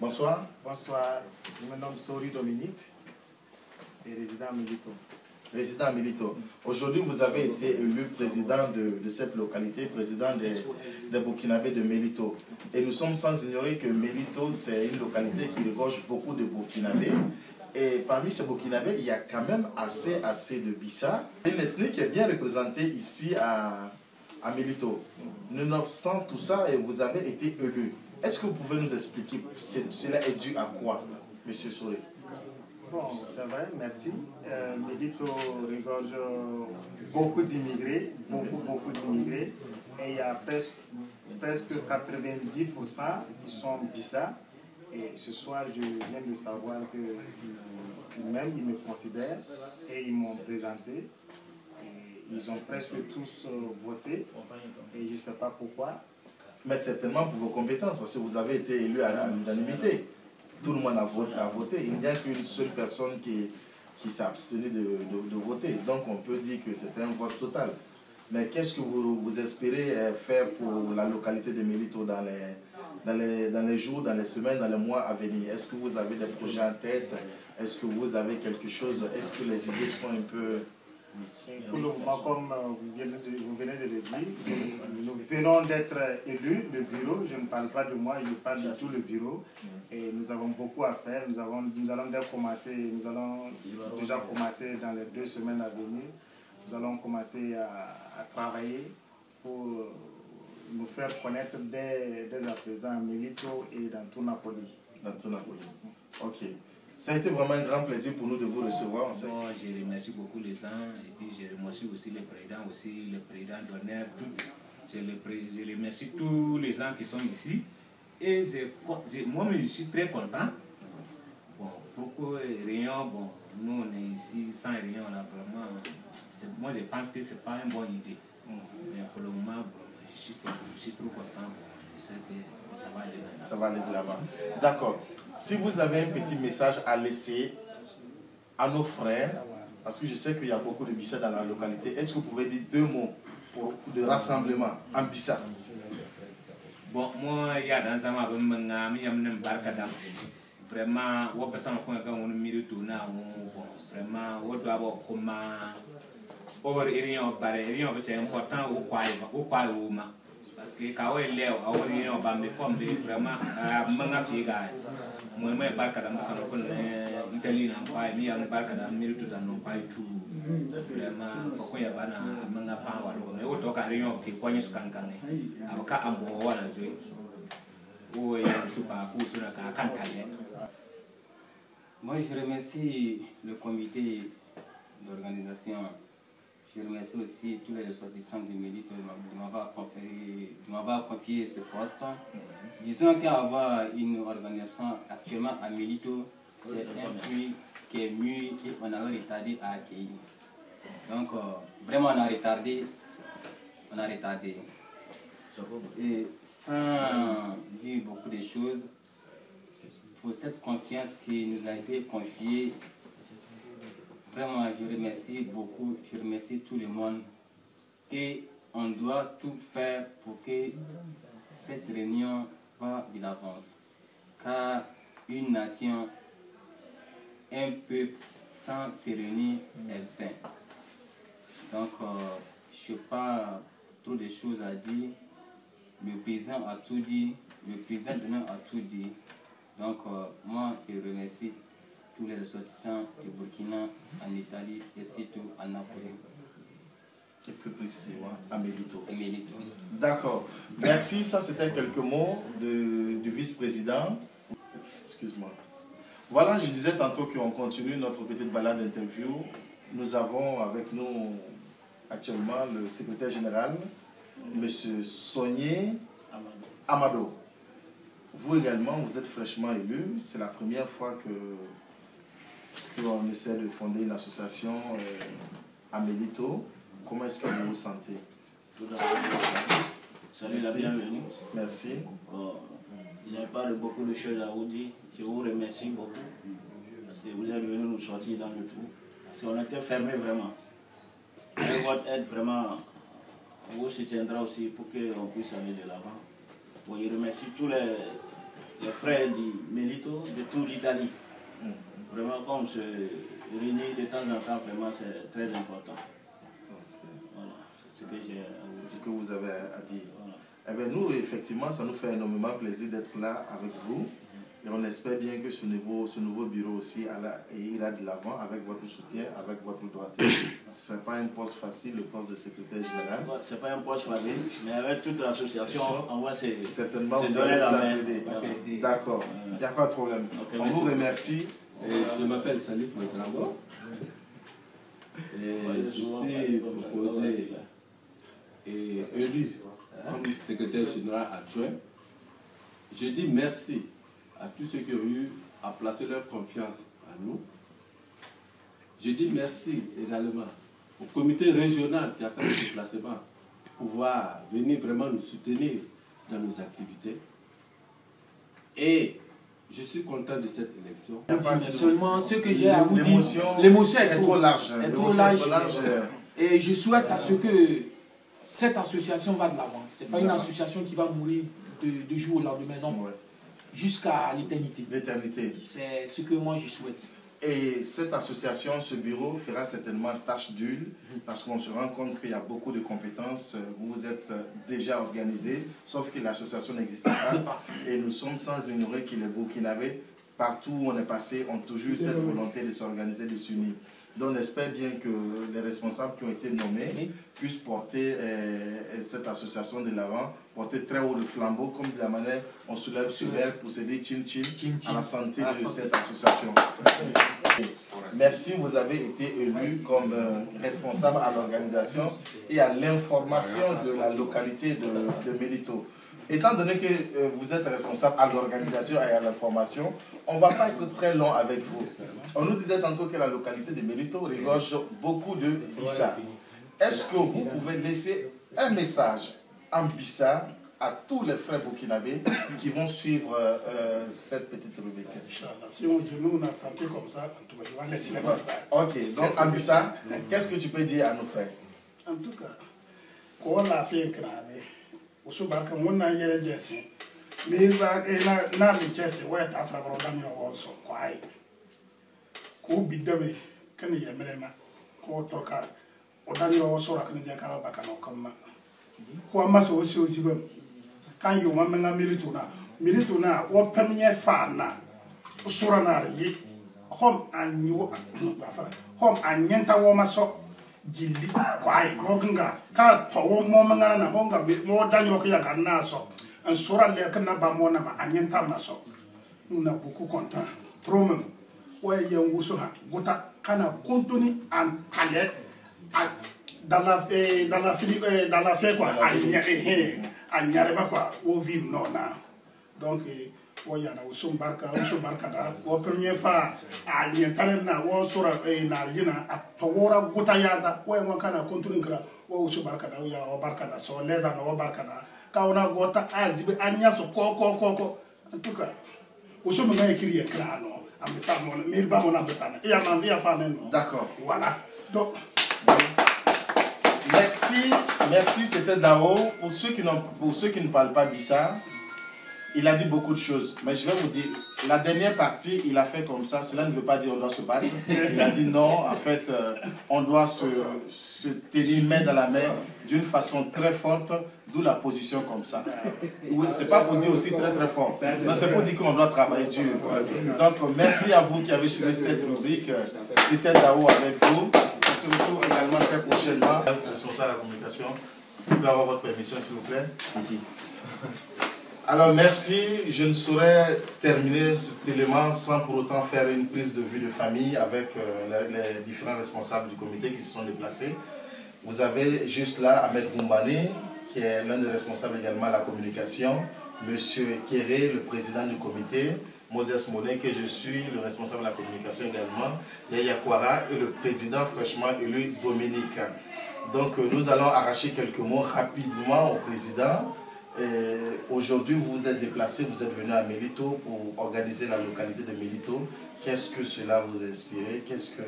Bonsoir. Bonsoir, je me nomme Sori Dominique et résident à Milito. Résident à Milito. Aujourd'hui, vous avez été élu président de cette localité, président des Burkinabés de Milito. Et nous sommes sans ignorer que Milito, c'est une localité qui regorge beaucoup de Burkinabés. Et parmi ces Burkinabés, il y a quand même assez de Bissa. C'est une ethnie qui est bien représentée ici à Milito. Nonobstant tout ça, vous avez été élu. Est-ce que vous pouvez nous expliquer cela est dû à quoi, M. Sori? Bon, c'est vrai, merci. Milito regorge beaucoup d'immigrés, beaucoup d'immigrés. Et il y a presque 90% qui sont Bissa. Et ce soir, je viens de savoir qu'eux-mêmes, ils me considèrent et ils m'ont présenté. Et ils ont presque tous voté. Et je ne sais pas pourquoi. Mais certainement pour vos compétences, parce que vous avez été élu à l'unanimité. Tout le monde a voté. Il n'y a qu'une seule personne qui s'est abstenue de voter. Donc on peut dire que c'était un vote total. Mais qu'est-ce que vous espérez faire pour la localité de Milito dans les jours, dans les semaines, dans les mois à venir? Est-ce que vous avez des projets en tête? Est-ce que vous avez quelque chose? Est-ce que les idées sont un peu... Pour le moment, comme vous venez de le dire, nous venons d'être élus, le bureau. Je ne parle pas de moi, je parle de tout le bureau. Et nous avons beaucoup à faire. Nous allons déjà commencer dans les 2 semaines à venir. Nous allons commencer à travailler pour nous faire connaître dès à présent à Milito et dans tout Napoli. Dans tout Napoli. Ok. Ça a été vraiment un grand plaisir pour nous de vous recevoir. Bon, je remercie beaucoup les gens et puis je remercie aussi le président d'honneur. Je remercie tous les gens qui sont ici. Et moi-même, je suis très content. Bon, pourquoi Réunion, bon, nous on est ici sans Réunion, là, vraiment, moi je pense que ce n'est pas une bonne idée. Mais pour le moment, bon, je suis trop content. Je sais que ça va aller de l'avant. Ça va aller de l'avant. D'accord. Si vous avez un petit message à laisser à nos frères, parce que je sais qu'il y a beaucoup de Bissa dans la localité, est-ce que vous pouvez dire 2 mots de rassemblement en Bissa? Bon, moi, il y a dans un vraiment, on peut s'en prendre quand on mérite tout, vraiment, on doit avoir comment over Irion, c'est important au quoi, parce que quand on est là, on est en bas, mais forme vraiment, manga figa. Moi, je ne barka dans mon Italie, mais je barka dans mérite tout ça, non pas tout. Vraiment, faut qu'on y ait un manga pas, mais on doit Irion qui poigne ce cancan. Avocat en bois, là, ou il y a un super coup sur la cancaille. Moi, je remercie le comité d'organisation. Je remercie aussi tous les ressortissants du Milito de m'avoir confié ce poste. Disons qu'avoir une organisation actuellement à Milito, c'est un fruit qui est mûr et on a retardé à accueillir. Donc, vraiment, on a retardé. Et sans dire beaucoup de choses, pour cette confiance qui nous a été confiée, vraiment, je remercie beaucoup, je remercie tout le monde. Et on doit tout faire pour que cette réunion va de l'avance. Car une nation, un peuple sans se réunir est vain. Donc, je n'ai pas trop de choses à dire. Le président a tout dit, le président d'honneur a tout dit. Donc, moi, je remercie tous les ressortissants du Burkina, en Italie et surtout en Napoli. Et plus précisément à Milito. D'accord. Merci. Ça, c'était quelques mots du vice-président. Excuse-moi. Voilà, je disais tantôt qu'on continue notre petite balade d'interview. Nous avons avec nous actuellement le secrétaire général, M. Sonier Amado. Vous également, vous êtes fraîchement élu. C'est la première fois qu'on essaie de fonder une association à Milito. Comment est-ce que vous vous sentez? Tout d'abord, salut, la bienvenue. Merci. Il n'y a pas beaucoup de choses à vous dire. Je vous remercie beaucoup. Parce que vous êtes venus nous sortir dans le trou. Parce qu'on était fermés vraiment. Et votre aide vraiment vous soutiendra aussi pour qu'on puisse aller de l'avant. Bon, je remercie tous les frères du Melito, de toute l'Italie. Vraiment, comme se réunir de temps en temps, vraiment, c'est très important. Voilà, c'est ce que j'ai à vous dire. C'est ce que vous avez à dire. Voilà. Eh bien, nous, effectivement, ça nous fait énormément plaisir d'être là avec vous. Et on espère bien que ce nouveau bureau aussi ira de l'avant avec votre soutien, avec votre droiture. Ce n'est pas un poste facile, le poste de secrétaire général. Ce n'est pas un poste facile, mais avec toute l'association, on va certainement vous donner la main. D'accord, il n'y a pas de problème. Okay, on vous remercie. Je m'appelle Salif Ouedrabo. Je suis proposé et élu comme secrétaire général adjoint. Je dis merci à tous ceux qui ont eu à placer leur confiance en nous. Je dis merci également au comité régional qui a fait le déplacement pour pouvoir venir vraiment nous soutenir dans nos activités. Et je suis content de cette élection. Mais seulement ce que j'ai à vous dire, l'émotion est trop large. Et je souhaite à ce que cette association va de l'avant. Ce n'est pas une association qui va mourir de jour au lendemain, non. Ouais. Jusqu'à l'éternité. L'éternité. C'est ce que moi je souhaite. Et cette association, ce bureau fera certainement tâche d'huile parce qu'on se rend compte qu'il y a beaucoup de compétences. Vous êtes déjà organisé, sauf que l'association n'existe pas. Et nous sommes sans ignorer que les Burkinabés, partout où on est passé, ont toujours cette volonté de s'organiser, de s'unir. Donc on espère bien que les responsables qui ont été nommés puissent porter cette association de l'avant, porter très haut le flambeau, comme de la manière on soulève ce verre pour se dire chin à la santé de cette association. Merci, vous avez été élu comme responsable à l'organisation et à l'information de la localité de Melito. Étant donné que vous êtes responsable à l'organisation et à l'information, on ne va pas être très long avec vous. On nous disait tantôt que la localité de Melito regorge beaucoup de Bissa. Est-ce que vous pouvez laisser un message en Bissa à tous les frères burkinabés qui vont suivre cette petite rubrique? Si on a senti comme ça, je vais laisser le message. Ok, donc en Bissa, qu'est-ce que tu peux dire à nos frères? En tout cas, on a fait un crâne. Usubarka muna yere jesi mirba na mi jesi wa ta asra baro danyo wo so kwai ko bidabe kan ye merema ko toka o danyo wo so ra kan je ka ba kan o kamma ko amma so so sibam kan yo ma menga Melito na wo pamye fa na usura na yi hom anyu afara hom anyenta wo ma so jili kwai mogunga ka to wo mo mangana na monga mo danyo ko ya kana so en sura le kana ba mo na ma anyenta ma so nous avons beaucoup content trop même ouais ya nguso ha gota kana contenu en talent dans la fait quoi anyare ba quoi au vivre non na donc woyana usumbarka da wo premier fa anyentare na wo sura na yina atowora guta yaza wo en kana kontinu kra wo usumbarka da ya wo barka da so leza no wo barka da ka ona gota azibe anya so ko en tout cas usumanga ekiri kra no amisa mo mirba mo na besana ya man ya fa men. D'accord. Voilà. Donc merci, c'était Dao. Pour ceux qui ne parlent pas Bissa, il a dit beaucoup de choses, mais je vais vous dire, la dernière partie, il a fait comme ça, cela ne veut pas dire on doit se battre. Il a dit non, en fait, on doit se tenir main dans la main d'une façon très forte, d'où la position comme ça. Oui, c'est pas pour dire aussi très très fort, mais c'est pour dire qu'on doit travailler dur. Donc, merci à vous qui avez suivi cette rubrique. C'était Dao avec vous. On se retrouve également très prochainement. Responsable de la communication, vous pouvez avoir votre permission s'il vous plaît? Si. Alors merci, je ne saurais terminer cet élément sans pour autant faire une prise de vue de famille avec les différents responsables du comité qui se sont déplacés. Vous avez juste là Ahmed Goumbani, qui est l'un des responsables également à la communication, Monsieur Kéré, le président du comité, Moses Monet, que je suis le responsable de la communication également, Yaya Kouara et le président fraîchement élu Dominique. Donc nous allons arracher quelques mots rapidement au président. Aujourd'hui, vous vous êtes déplacé, vous êtes venu à Melito pour organiser la localité de Melito. Qu'est-ce que cela vous a inspiré? Qu'est-ce que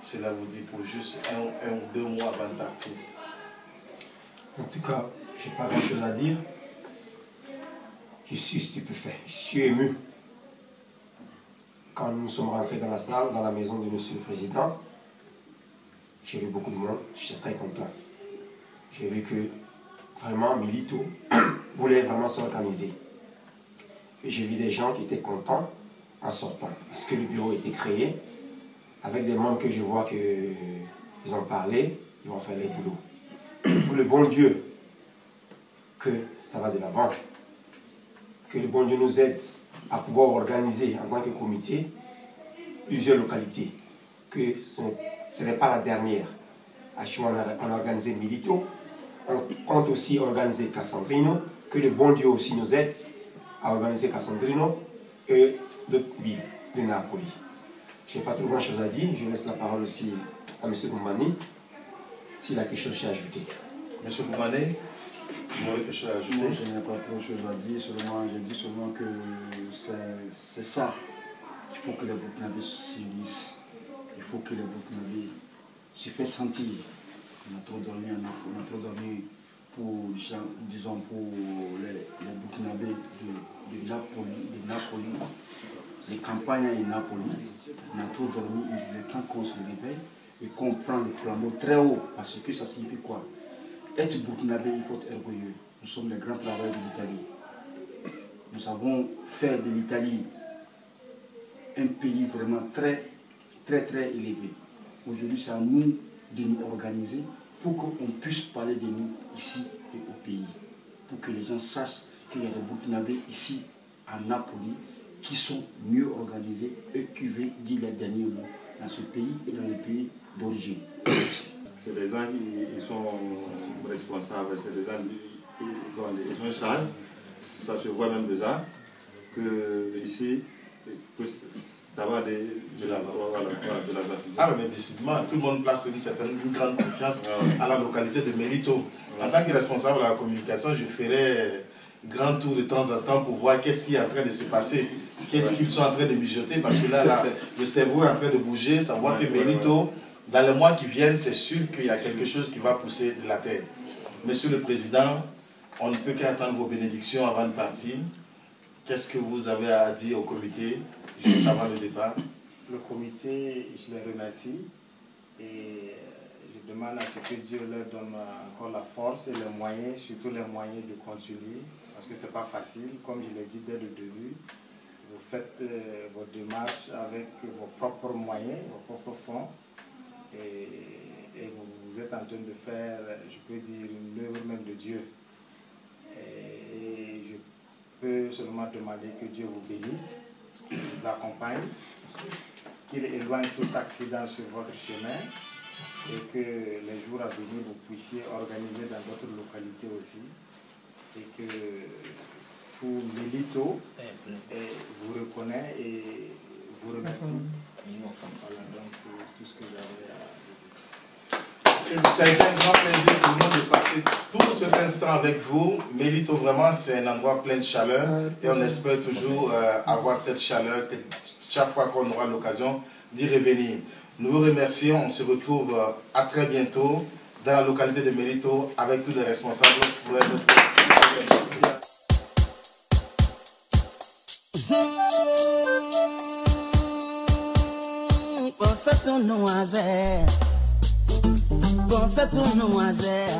cela vous dit pour juste un ou 2 mois avant de partir? En tout cas, je n'ai pas grand-chose à dire. Je suis stupéfait, je suis ému. Quand nous sommes rentrés dans la salle, dans la maison de Monsieur le Président, j'ai vu beaucoup de monde, j'étais très content. J'ai vu que vraiment Melito voulait vraiment s'organiser. Et j'ai vu des gens qui étaient contents en sortant, parce que le bureau était créé, avec des membres que je vois qu'ils ont parlé, ils vont faire les boulots. Pour le bon Dieu, que ça va de l'avant, que le bon Dieu nous aide à pouvoir organiser en tant que comité plusieurs localités, que ce ne serait pas la dernière. Actuellement, on a organisé Melito, on compte aussi organiser Cassandrino, que le bon Dieu aussi nous aide à organiser Cassandrino et d'autres villes de Napoli. Je n'ai pas trop grand chose à dire, je laisse la parole aussi à M. Boumani, s'il a quelque chose à ajouter. M. Boumani, vous avez quelque chose à ajouter? Moi, je n'ai pas trop de choses à dire, je dis seulement que c'est ça. Il faut que les Burkinabés s'unissent. Il faut que les Burkinabés se fassent sentir. On a trop dormi, on a trop dormi pour, disons, pour les Burkinabés de Napoli, les campagnes de Napoli. On a trop dormi, il est temps qu'on se réveille et qu'on prend le flambeau très haut. Parce que ça signifie quoi? Être Burkinabé, il faut être orgueilleux. Nous sommes les grands travailleurs de l'Italie. Nous avons fait de l'Italie un pays vraiment très élevé. Aujourd'hui, c'est à nous de nous organiser pour qu'on puisse parler de nous ici et au pays. Pour que les gens sachent qu'il y a des Burkinabés ici, à Napoli, qui sont mieux organisés et qui veulent dire les derniers mots dans ce pays et dans le pays d'origine. C'est des gens qui sont responsables, c'est des gens qui sont en charge. Ça se voit même déjà que ici, ça va de la Ah mais décidément, tout le monde place une grande confiance à la localité de Melito. En tant que responsable de la communication, je ferai grand tour de temps en temps pour voir qu'est-ce qui est en train de se passer, qu'est-ce qu'ils sont en train de mijoter, parce que là, le cerveau est en train de bouger, savoir que Melito, dans les mois qui viennent, c'est sûr qu'il y a quelque chose qui va pousser de la terre. Monsieur le Président, on ne peut qu'attendre vos bénédictions avant de partir. Qu'est-ce que vous avez à dire au comité juste avant le départ? Le comité, je les remercie et je demande à ce que Dieu leur donne encore la force et les moyens, surtout les moyens de continuer, parce que ce n'est pas facile, comme je l'ai dit dès le début. Vous faites vos démarches avec vos propres moyens, vos propres fonds, et vous êtes en train de faire, je peux dire, une œuvre même de Dieu. Et je peux seulement demander que Dieu vous bénisse, vous accompagne, qu'il éloigne tout accident sur votre chemin et que les jours à venir vous puissiez organiser dans d'autres localités aussi et que tout Melito vous reconnaît et vous remercie. Voilà donc tout ce que j'avais à dire. Ça a été un grand plaisir pour nous de passer tout cet instant avec vous. Melito, vraiment, c'est un endroit plein de chaleur et on espère toujours avoir cette chaleur chaque fois qu'on aura l'occasion d'y revenir. Nous vous remercions, on se retrouve à très bientôt dans la localité de Melito avec tous les responsables pour notre... Pense à ton noisette,